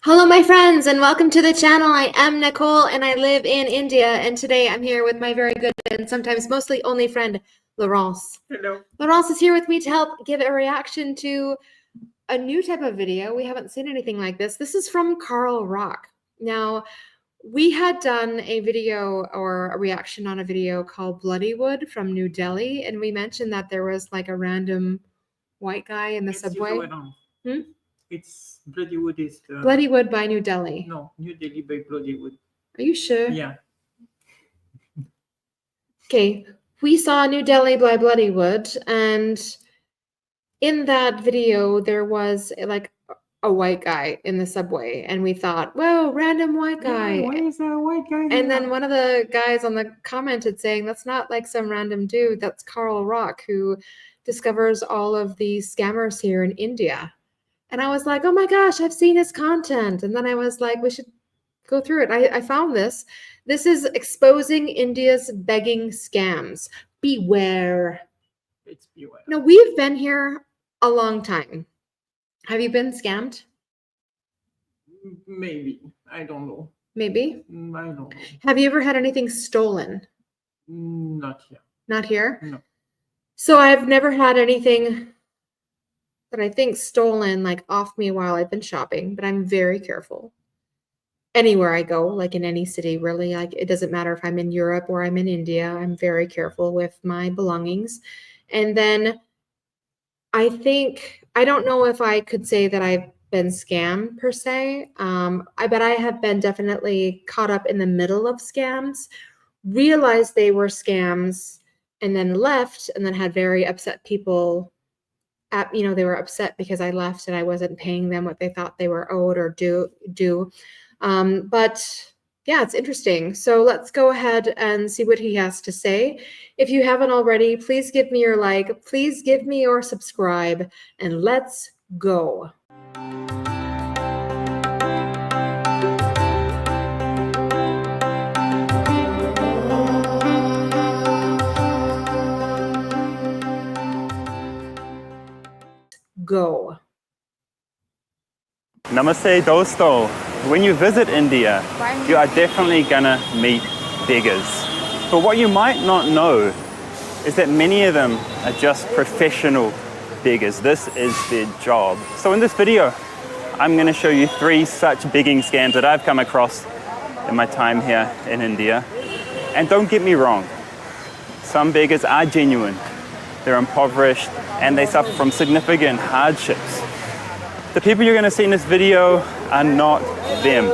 Hello, my friends, and welcome to the channel. I am Nicole, and I live in India. And today I'm here with my very good and sometimes mostly only friend, Laurence. Hello. Laurence is here with me to help give a reaction to a new type of video. We haven't seen anything like this. This is from Karl Rock. Now, we had done a video or a reaction on a video called Bloodywood from New Delhi, and we mentioned that there was like a random white guy in the subway. It's Bloodywood is Bloodywood by New Delhi. No, New Delhi by Bloodywood. Are you sure? Yeah. Okay, we saw New Delhi by Bloodywood, and in that video there was like a white guy in the subway, and we thought, whoa, random white guy. Yeah, why is there a white guy And then one of the guys on the commented saying, that's not like some random dude, that's Karl Rock, who discovers all of these scammers here in India. And I was like, oh my gosh, I've seen his content. And then I was like, we should go through it. I found this. This is exposing India's begging scams. Beware. It's beware. Now, we've been here a long time. Have you been scammed? Maybe. I don't know. Maybe? I don't know. Have you ever had anything stolen? Not here. Not here? No. So I've never had anything that I think stolen like off me while I've been shopping, but I'm very careful. Anywhere I go, like in any city, really, like it doesn't matter if I'm in Europe or I'm in India, I'm very careful with my belongings. And then I think, I don't know if I could say that I've been scammed per se, but I have been definitely caught up in the middle of scams, realized they were scams, and then left, and then had very upset people. They were upset because I left and I wasn't paying them what they thought they were owed or due. But yeah, it's interesting. So let's go ahead and see what he has to say. If you haven't already, please give me your like, please give me your subscribe, and let's go. Go. Namaste dosto. When you visit India, you are definitely gonna meet beggars. But what you might not know is that many of them are just professional beggars. This is their job. So in this video, I'm gonna show you 3 such begging scams that I've come across in my time here in India. And don't get me wrong, some beggars are genuine. They're impoverished and they suffer from significant hardships. The people you're going to see in this video are not them.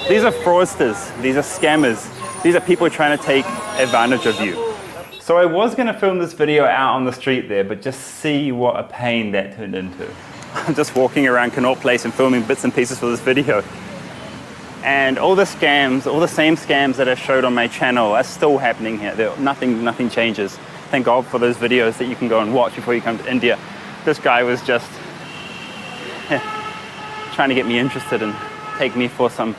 These are fraudsters, these are scammers, these are people trying to take advantage of you. So I was going to film this video out on the street there, but just see what a pain that turned into. I'm just walking around Connaught Place and filming bits and pieces for this video. And all the scams, all the same scams that I showed on my channel are still happening here. Nothing changes. Thank God for those videos that you can go and watch before you come to India. This guy was just trying to get me interested and take me for some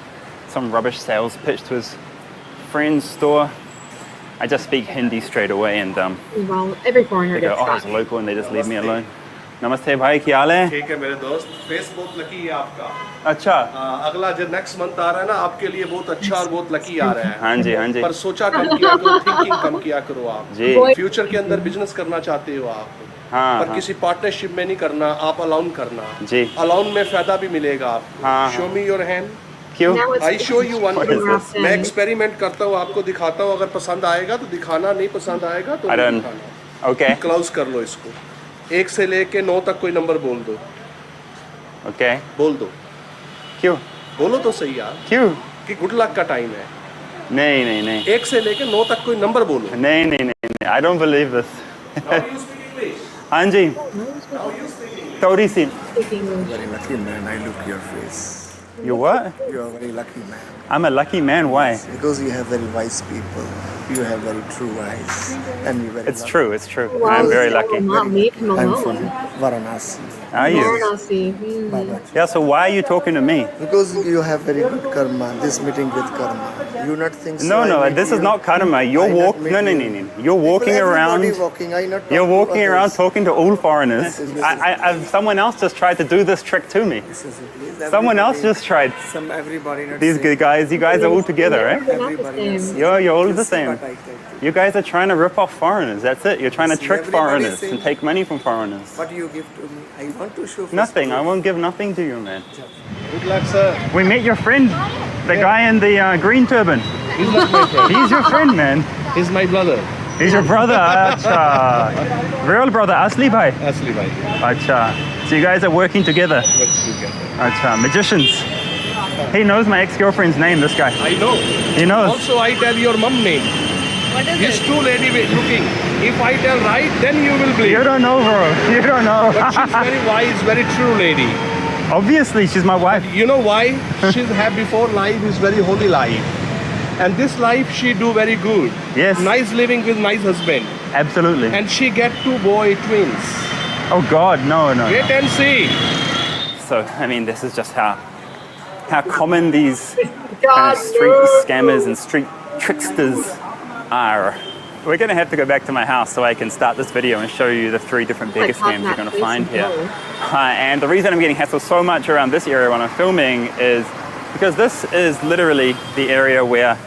rubbish sales pitch to his friend's store. I just speak Hindi straight away, and well, every foreigner they go, gets oh, it's local, and they just leave me alone. Namaste bhai, क्या हाल है? ठीक है मेरे दोस्त, face बहुत lucky है आपका। अच्छा। अगला जो नेक्स्ट मंथ आ रहा है ना, आपके लिए बहुत अच्छा और बहुत लकी आ रहा है। हाँ जी, हाँ जी। पर सोचा कम किया करो, थिंकिंग कम किया करो आप। जी। फ्यूचर के अंदर बिजनेस करना चाहते हो आप, हाँ, पर किसी पार्टनरशिप में नहीं करना, आप अलाउन करना। जी। अलाउन में फायदा भी मिलेगा आपको। हाँ। Show me your hand. क्यों? I show you one. मैं एक्सपेरिमेंट करता हूँ, आपको दिखाता हूँ। अगर पसंद आएगा तो दिखाना, नहीं पसंद आएगा तो नहीं दिखाना। ओके। क्लोज कर लो इसको। 1 से लेके 9 तक कोई नंबर बोल दो। ओके। बोल दो। क्यों? बोलो तो सही यार। क्यों? कि गुड लक का टाइम है। नहीं। 1 से लेके 9 तक कोई नंबर बोलो। नहीं। I don't believe this. Now you speak English. हाँ जी। Now you speak English. थोड़ी सी। Very lucky man, I look your face. You what? You are a very lucky man. I'm a lucky man. Why? Because you have very wise people. You have very true eyes, and you very. It's lucky. true, it's true. Wow, I'm very so lucky. Not leave him I'm from alone. Varanasi. Are you? Varanasi. Baba. Yeah, so why are you talking to me? Because you have very good karma. This meeting with karma. You not think so. No, I no, meet this is you. not karma. You're I not walking. meet No, no, you. no, no. You're walking People, around. everybody walking. I not. You're talk to walking around others. talking to all foreigners. Someone else just tried to do this trick to me. Someone else just tried. Everybody not These same. guys, you guys are all together, We're right? not the Everybody same. else. You're all the You see same. what I tell you. You guys are trying to rip off foreigners. That's it. You're trying to See, trick everybody foreigners same. and take money from foreigners. What you give to me? I want to show. Nothing. I won't give nothing to you, man. Good luck, sir. We met your friend, the guy in the green turban. He's not my friend. He's your friend, man. He's my brother. He's your brother. Acha. Real brother, Asli bhai. Asli bhai. Acha. So you guys are working together. Acha. Magicians. He knows my ex-girlfriend's name, this guy. I know. He knows. Also, I tell your mum name. What is He's it? true lady looking. If I tell right, then you will believe. You don't know, bro. You don't know. But she's very wise, very true lady. Obviously, she's my wife. You know why? She's had before life is very holy life. And this life she do very good. Yes. Nice living with nice husband. Absolutely. And she get 2 boy twins. Oh God, no, no. Wait and see. So, I mean, this is just how common these kind God, of street no. scammers and street tricksters are. We're going to have to go back to my house so I can start this video and show you the 3 different beggar Like, hop scams you're that going to place find and here. go. And the reason I'm getting hassled so much around this area when I'm filming is because this is literally the area where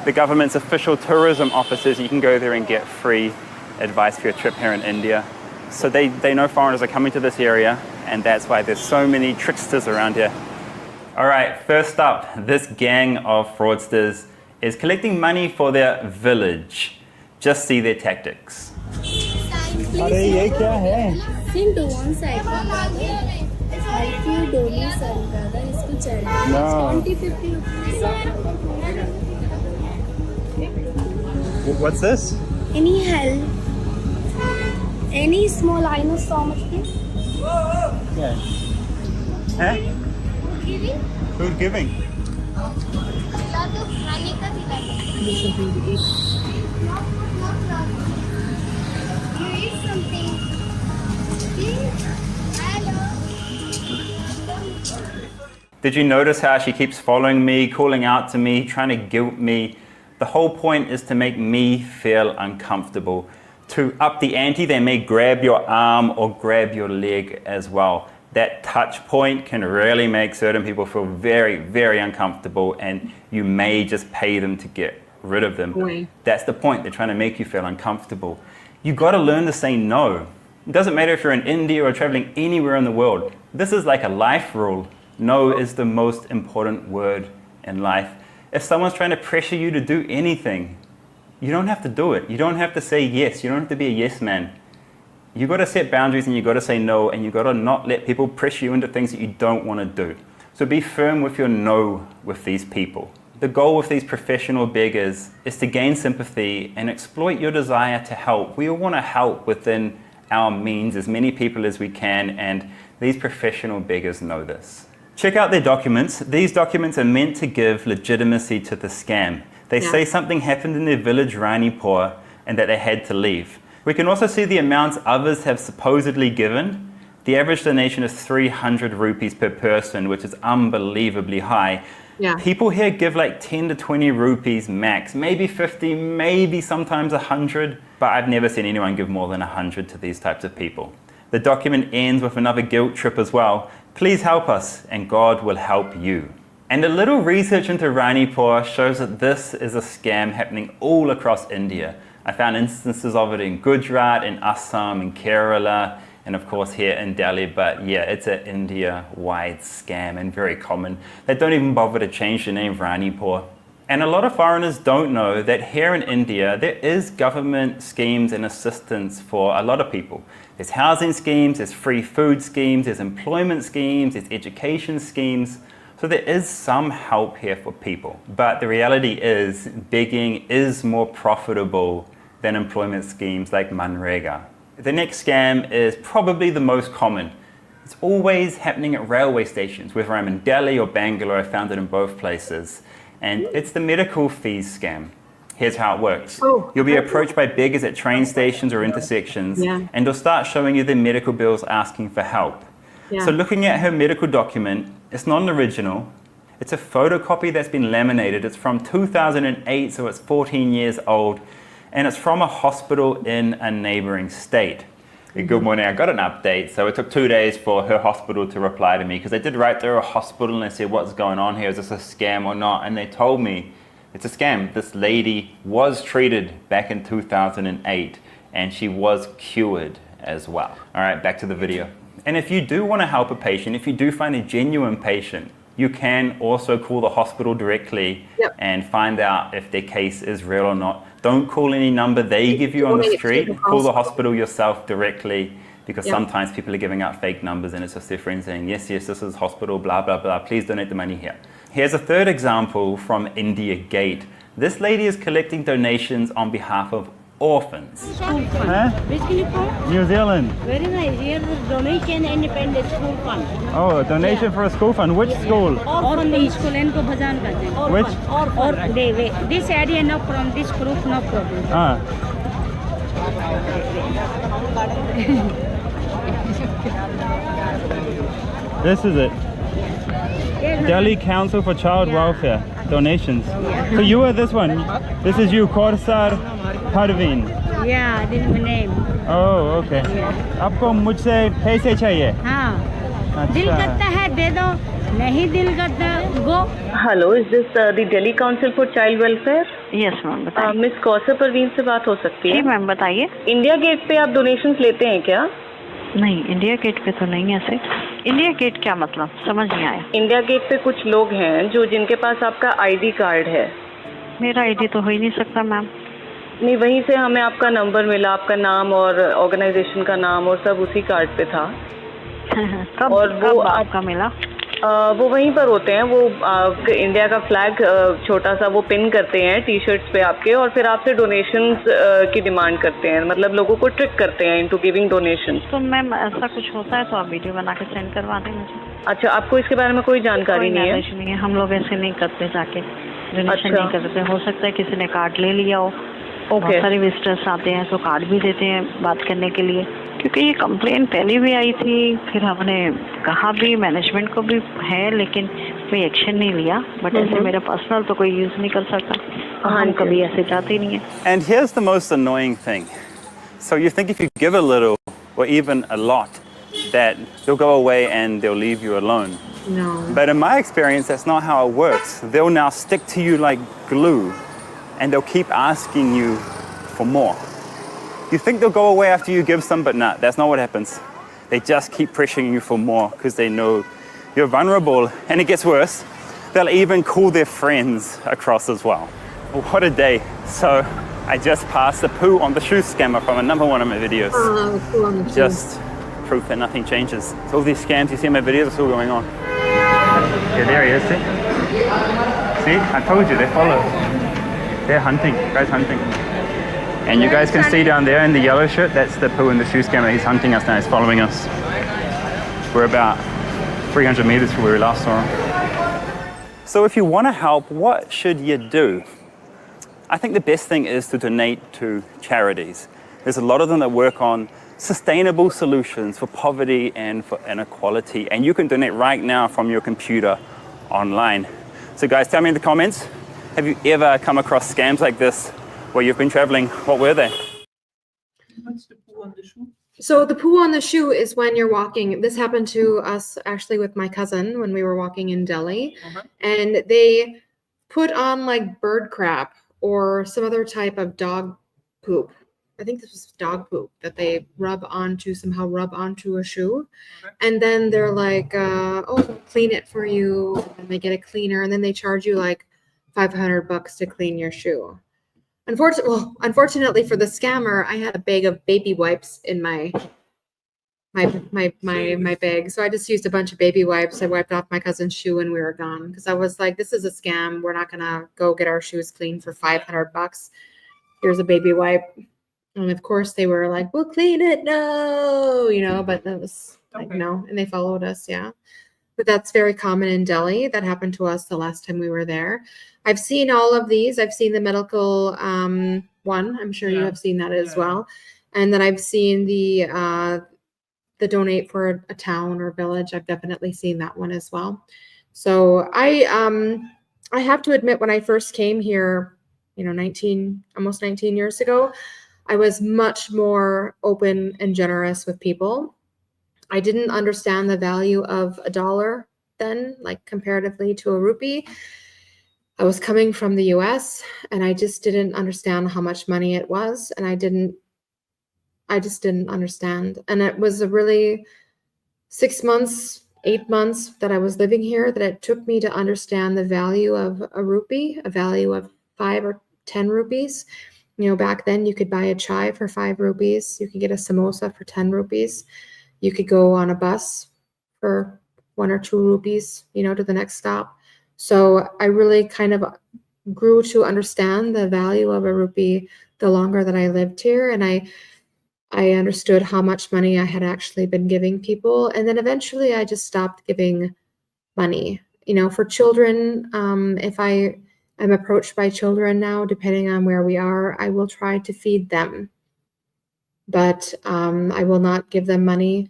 the government's official tourism offices, you can go there and get free advice for your trip here in India. So they know foreigners are coming to this area, and that's why there's so many tricksters around here. All right, first up, this gang of fraudsters is collecting money for their village. Just see their tactics. Sing to one side, brother. If you don't listen, brother, इसको चढ़ा. No. 20-50 rupees. What's this? Any help? Any small, I know so much things. Yeah. Huh? Giving? Food giving. खिला दो, खाने का खिला दो. You eat something. Hello. Did you notice how she keeps following me, calling out to me, trying to guilt me? The whole point is to make me feel uncomfortable. To up the ante, they may grab your arm or grab your leg as well. That touch point can really make certain people feel very, very uncomfortable, and you may just pay them to get rid of them. Boy. That's the point. They're trying to make you feel uncomfortable. You got to learn to say no. It doesn't matter if you're in India or traveling anywhere in the world. This is like a life rule. No is the most important word in life. If someone's trying to pressure you to do anything, you don't have to do it. You don't have to say yes. You don't have to be a yes man. You got to set boundaries, and you got to say no, and you got to not let people pressure you into things that you don't want to do. So be firm with your no with these people. The goal with these professional beggars is to gain sympathy and exploit your desire to help. We all want to help within our means, as many people as we can, and these professional beggars know this. Check out their documents. These documents are meant to give legitimacy to the scam. They say something happened in their village, Ranipur, and that they had to leave. We can also see the amounts others have supposedly given. The average donation is 300 rupees per person, which is unbelievably high. Yeah. People here give like 10 to 20 rupees max, maybe 50, maybe sometimes 100, but I've never seen anyone give more than 100 to these types of people. The document ends with another guilt trip as well. Please help us, and God will help you. And a little research into Ranipur shows that this is a scam happening all across India. I found instances of it in Gujarat, in Assam, in Kerala, and of course here in Delhi. But yeah, it's an India-wide scam and very common. They don't even bother to change the name Ranipur. And a lot of foreigners don't know that here in India, there is government schemes and assistance for a lot of people. There's housing schemes, there's free food schemes, there's employment schemes, there's education schemes. So there is some help here for people. But the reality is begging is more profitable than employment schemes like Manrega. The next scam is probably the most common. It's always happening at railway stations, whether I'm in Delhi or Bangalore. I found it in both places. And it's the medical fees scam. Here's how it works. Oh. You'll be approached by beggars at train stations or intersections, Yeah. and they'll start showing you their medical bills asking for help. Yeah. So looking at her medical document, it's not an original. It's a photocopy that's been laminated. It's from 2008, so it's 14 years old, and it's from a hospital in a neighboring state. Good morning, I got an update. So it took 2 days for her hospital to reply to me, because I did write to her hospital and I said, what's going on here? Is this a scam or not? And they told me it's a scam. This lady was treated back in 2008 and she was cured as well. All right, back to the video. And if you do want to help a patient, if you do find a genuine patient, you can also call the hospital directly and find out if their case is real or not. Don't call any number they give you on the street. Call the hospital yourself directly, because sometimes people are giving out fake numbers and it's just their friends saying, yes, yes, this is hospital, blah, blah, blah. Please donate the money here. Here's a third example from India Gate. This lady is collecting donations on behalf of orphans. Huh? New Zealand. Very nice. Here is donation independent school fund. Oh, a donation for a school fund. Which school? Orphan school इनको भजान करते हैं. Which? Or this area no from this group no problem. Ah. This is it. Delhi Council for Child Welfare donations. So you are this one. This is you, Kaursar Parveen. Yeah, this is my name. Oh, okay. आपको मुझसे पैसे चाहिए? हाँ. दिल करता है दे दो. नहीं दिल करता go. Hello, is this the Delhi Council for Child Welfare? Yes ma'am बताइए. मिस कौसर परवीन से बात हो सकती है? जी मैम बताइए. इंडिया गेट पे आप डोनेशंस लेते हैं क्या? नहीं, इंडिया गेट पे तो नहीं ऐसे. इंडिया गेट क्या मतलब, समझ नहीं आया. इंडिया गेट पे कुछ लोग हैं जो जिनके पास आपका आईडी कार्ड है. मेरा आईडी तो हो ही नहीं सकता मैम. नहीं, वहीं से हमें आपका नंबर मिला, आपका नाम और ऑर्गेनाइजेशन का नाम और सब उसी कार्ड पे था. कब और वो आपका मिला? वो वहीं पर होते हैं. वो इंडिया का फ्लैग छोटा सा वो पिन करते हैं टी शर्ट्स पे आपके, और फिर आपसे डोनेशंस की डिमांड करते हैं. मतलब लोगों को ट्रिक करते हैं इनटू गिविंग डोनेशंस. तो मैम ऐसा कुछ होता है तो आप वीडियो बना के सेंड करवा दें मुझे. अच्छा, आपको इसके बारे में कोई जानकारी नहीं है? नहीं है, हम लोग ऐसे नहीं करते जाके डोनेशन नहीं करते. हो सकता है किसी ने कार्ड ले लिया हो. बहुत सारे विजिटर्स आते हैं तो कार्ड भी देते हैं बात करने के लिए, क्योंकि ये कंप्लेन पहले भी आई थी. फिर हमने कहा भी मैनेजमेंट को भी है, लेकिन कोई एक्शन नहीं लिया. बट ऐसे मेरा पर्सनल तो कोई यूज नहीं कर सकता. हम कभी ऐसे जाते नहीं है. And here's the most annoying thing. So you think if you give a little or even a lot, that they'll go away and they'll leave you alone. No. But in my experience, that's not how it works. They'll now stick to you like glue, and they'll keep asking you for more. You think they'll go away after you give some, but nah, that's not what happens. They just keep pressuring you for more because they know you're vulnerable, and it gets worse. They'll even call their friends across as well. What a day. So I just passed the poo on the shoe scammer from another one of my videos. Poo on the shoe. Just proof that nothing changes. So all these scams you see in my videos are still going on. Yeah, there he is, see? See, I told you, they follow. They're hunting, guys hunting. And you guys can see down there in the yellow shirt, that's the poo in the shoe scammer. He's hunting us now, he's following us. We're about 300 meters from where we last saw him. So if you want to help, what should you do? I think the best thing is to donate to charities. There's a lot of them that work on sustainable solutions for poverty and for inequality. And you can donate right now from your computer online. So guys, tell me in the comments, have you ever come across scams like this where you've been traveling? What were they? What's the poo on the shoe? So the poo on the shoe is when you're walking. This happened to us actually with my cousin when we were walking in Delhi. And they put on like bird crap or some other type of dog poop. I think this was dog poop that they somehow rub onto a shoe. And then they're like, oh, we'll clean it for you. And they get a cleaner, and then they charge you like $500 to clean your shoe. Unfortunately for the scammer, I had a bag of baby wipes in my bag. So I just used a bunch of baby wipes. I wiped off my cousin's shoe and we were gone. Because I was like, this is a scam. We're not gonna go get our shoes cleaned for $500. Here's a baby wipe. And of course they were like, we'll clean it. No, but that was like, no. And they followed us. Yeah. but that's very common in Delhi. That happened to us the last time we were there. I've seen all of these. I've seen the medical one. I'm sure you have seen that as well. And then I've seen the donate for a town or village. I've definitely seen that one as well. So I have to admit, when I first came here, you know, almost 19 years ago, I was much more open and generous with people. I didn't understand the value of $1 then, like comparatively to a rupee. I was coming from the US and I just didn't understand how much money it was. And I just didn't understand. And it was a really 6 months, 8 months that I was living here that it took me to understand the value of a rupee, a value of 5 or 10 rupees. You know, back then you could buy a chai for 5 rupees. You could get a samosa for 10 rupees. You could go on a bus for 1 or 2 rupees, you know, to the next stop. So I really kind of grew to understand the value of a rupee the longer that I lived here. And I understood how much money I had actually been giving people. And then eventually I just stopped giving money. You know, for children, if I am approached by children now, depending on where we are, I will try to feed them. But I will not give them money.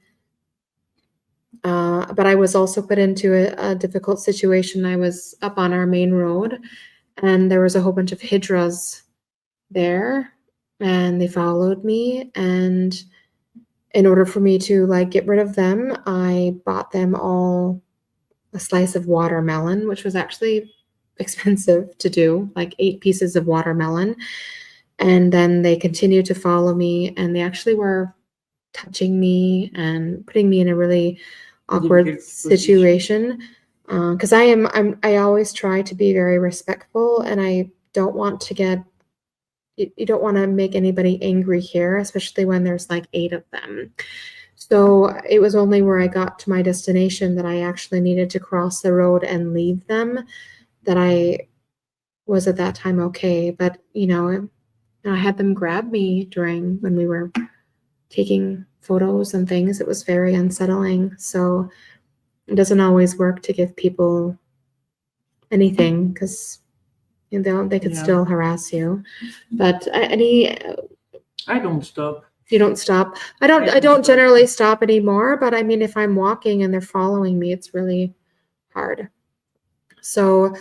But I was also put into a difficult situation. I was up on our main road and there was a whole bunch of Hijras there and they followed me. And in order for me to like get rid of them, I bought them all a slice of watermelon, which was actually expensive to do, like 8 pieces of watermelon. And then they continued to follow me and they actually were touching me and putting me in a really awkward situation. Because I always try to be very respectful and I don't want to get, you don't want to make anybody angry here, especially when there's like 8 of them. So it was only where I got to my destination that I actually needed to cross the road and leave them that I was at that time okay. But, you know, I had them grab me when we were taking photos and things. It was very unsettling. So it doesn't always work to give people anything because you know, they could still harass you. But I don't stop. You don't stop. I don't generally stop anymore, but I mean, if I'm walking and they're following me, it's really hard. So,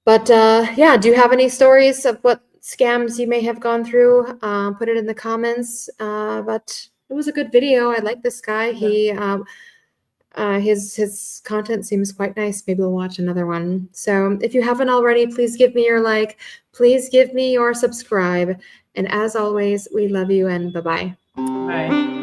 but yeah, do you have any stories of what scams you may have gone through? Put it in the comments. But it was a good video. I like this guy. He his content seems quite nice. Maybe we'll watch another one. So if you haven't already, please give me your like. Please give me your subscribe. And as always, we love you and bye-bye. Bye.